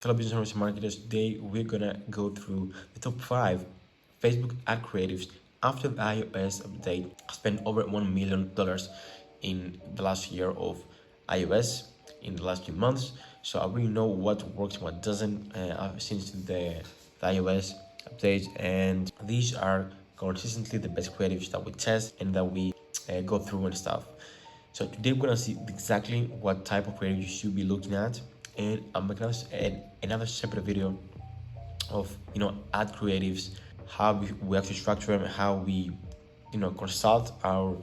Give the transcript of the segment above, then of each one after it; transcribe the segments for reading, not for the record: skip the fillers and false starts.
fellow business owners and marketers. Today we're gonna go through the top 5 Facebook ad creatives after the iOS update. I spent over $1 million in the last year of iOS in the last few months, so I really know what works and what doesn't since the iOS update, and these are consistently the best creatives that we test and that we go through and stuff. So today we're gonna see exactly what type of creative you should be looking at, and I'm gonna add another separate video of ad creatives, how we actually structure them, how we consult our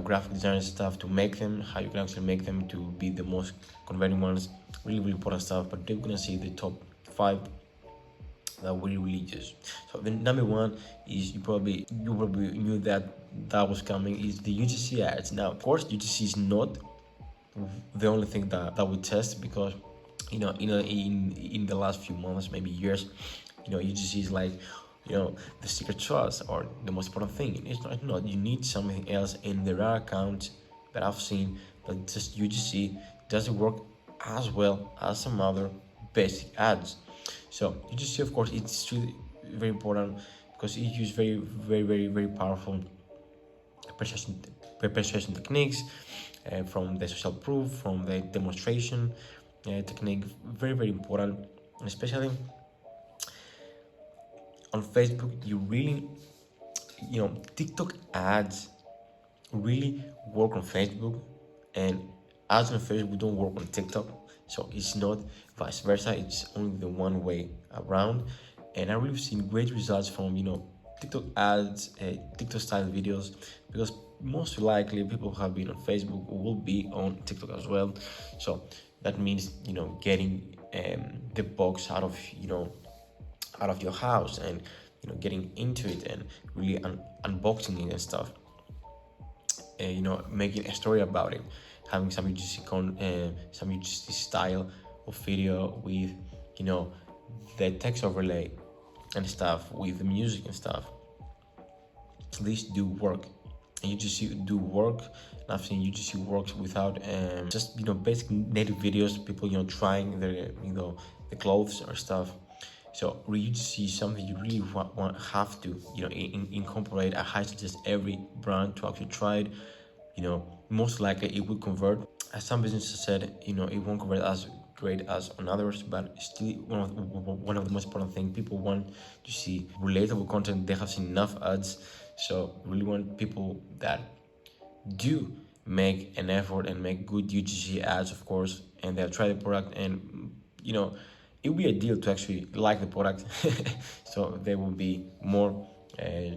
graphic design stuff to make them, how you can actually make them to be the most converting ones. Really important stuff. But today we're gonna see the top 5 that we really use. So the number one is you probably knew that was coming, is the UGC ads. Now of course UGC is not the only thing that we test, because in the last few months, maybe years, UGC is like the secret sauce or the most important thing. It's not. You need something else, and there are accounts that I've seen that just UGC doesn't work as well as some other basic ads. So UGC, of course, it's really very important because it uses very powerful persuasion techniques, from the social proof, from the demonstration technique. Very important, especially on Facebook. You really, TikTok ads really work on Facebook, and ads on Facebook don't work on TikTok. So it's not vice versa, it's only the one way around. And I really seen great results from TikTok ads, TikTok style videos, because most likely people who have been on Facebook will be on TikTok as well. So that means getting the box out of your house, and getting into it and really unboxing it and stuff, making a story about it, having some UGC style of video with the text overlay and stuff, with the music and stuff. These do work, and UGC do work. And I've seen UGC works without just basic native videos, people trying their the clothes or stuff. So UGC is something you really have to incorporate. I suggest every brand to actually try it. Most likely it will convert. As some businesses said, it won't convert as great as on others, but still one of the most important things. People want to see relatable content. They have seen enough ads, so really want people that do make an effort and make good UGC ads, of course, and they'll try the product, and it will be a deal to actually like the product. So they will be more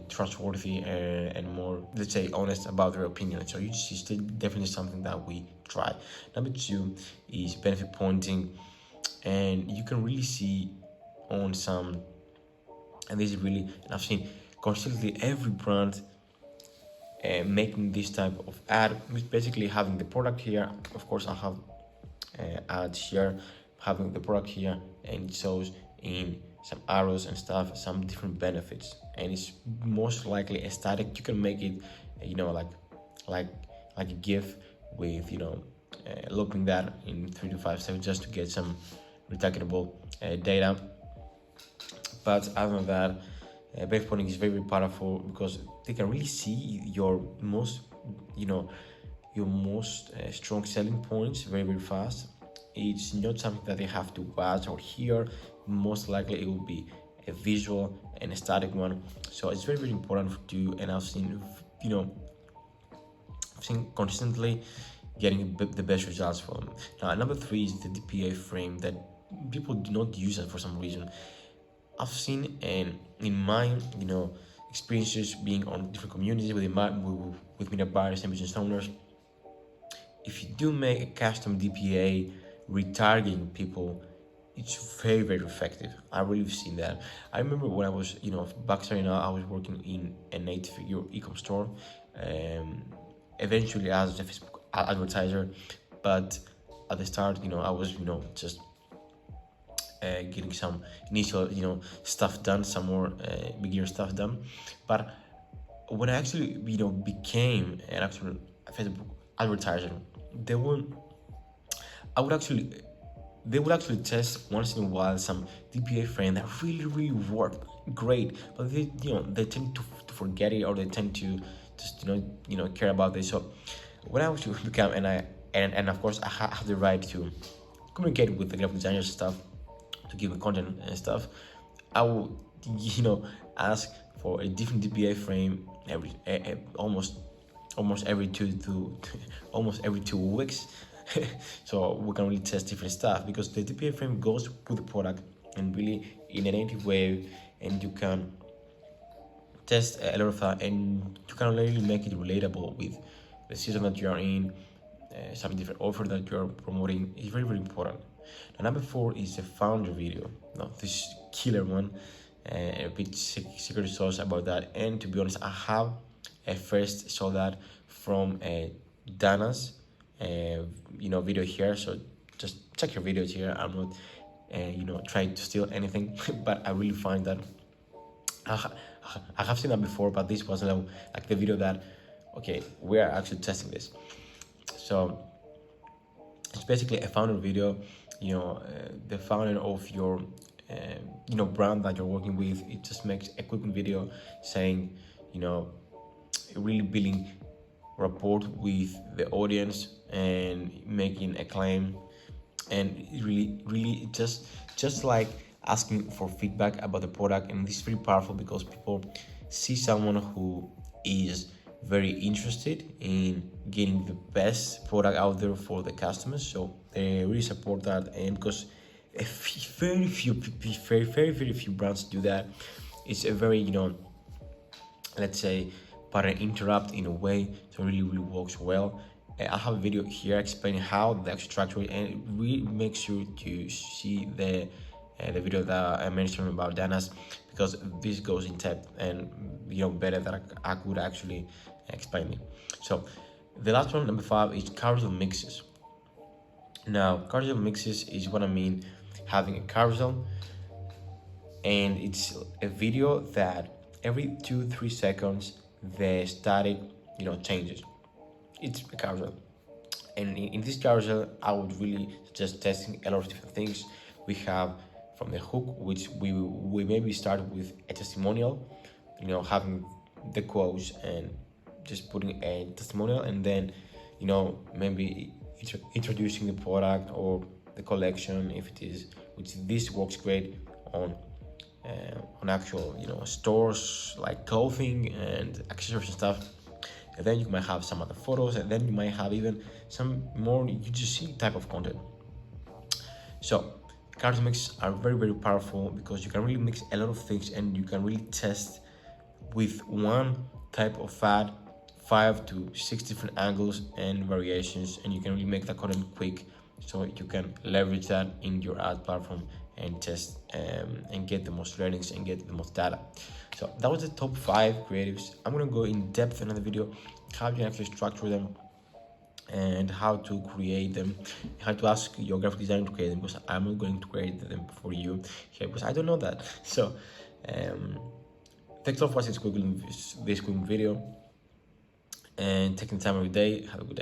trustworthy and more, let's say, honest about their opinion. So UGC is still definitely something that we try. Number 2 is benefit pointing, and you can really see on some, and this is really, and I've seen constantly every brand making this type of ad, which basically having the product here. Of course I have ads here, having the product here, and it shows in some arrows and stuff some different benefits, and it's most likely a static. You can make it like a GIF with looping that in 3 to 5 seconds just to get some retargetable data. But other than that, benefit pointing is very powerful, because they can really see your most strong selling points very fast. It's not something that they have to watch or hear. Most likely it will be a visual and a static one. So it's very important to do, and I've seen consistently getting the best results from them. Now number 3 is the DPA frame that people do not use it for some reason. I've seen, and in my experiences being on different communities with media buyers and business owners, if you do make a custom DPA retargeting people, it's very effective. I really have seen that. I remember when I was back starting out, I was working in an 8-figure e-com store, eventually as a Facebook advertiser, but at the start I was just getting some initial stuff done, some more beginner stuff done. But when I actually became an actual Facebook advertiser, I would actually they will actually test once in a while some DPA frame that really work great, but they tend to forget it, or they tend to just care about this. So when I was to become, and of course I have the right to communicate with the graphic designers stuff, to give the content and stuff, I will ask for a different DPA frame every almost every almost every 2 weeks. So we can really test different stuff, because the DPA frame goes with the product and really in a native way, and you can test a lot of that, and you can really make it relatable with the season that you are in, some different offer that you are promoting. Is very important. And number 4 is the founder video. Now this killer one, a bit secret sauce about that. And to be honest, I have first saw that from Dana's video here. So just check your videos here. I'm not trying to steal anything, but I really find that I have seen that before, but this wasn't like the video that, okay, we are actually testing this. So it's basically a founder video, the founder of your brand that you're working with. It just makes a quick video saying, really building rapport with the audience and making a claim, and really just like asking for feedback about the product. And this is very powerful because people see someone who is very interested in getting the best product out there for the customers, so they really support that. And because very few brands do that, it's a very let's say pattern interrupt in a way, so it really works well. I have a video here explaining how the structure, and we make sure to see the video that I mentioned about Dana's, because this goes in depth and better than I could actually explain it. So the last one, number 5, is carousel mixes. Now carousel mixes is what I mean, having a carousel, and it's a video that every 2-3 seconds the static changes. It's a carousel, and in this carousel I would really suggest testing a lot of different things. We have from the hook, which we maybe start with a testimonial, having the quotes and just putting a testimonial, and then maybe introducing the product or the collection if it is, which this works great on actual stores like clothing and accessories and stuff. And then you might have some other photos, and then you might have even some more UGC type of content. So carousel mixes are very powerful because you can really mix a lot of things, and you can really test with one type of ad 5 to 6 different angles and variations, and you can really make that content quick, so you can leverage that in your ad platform and test and get the most learnings and get the most data. So that was the top 5 creatives. I'm gonna go in depth in another video how you can actually structure them and how to create them, how to ask your graphic designer to create them, because I'm not going to create them for you here because I don't know that. So thanks a lot for watching this quick video and taking time every day. Have a good day.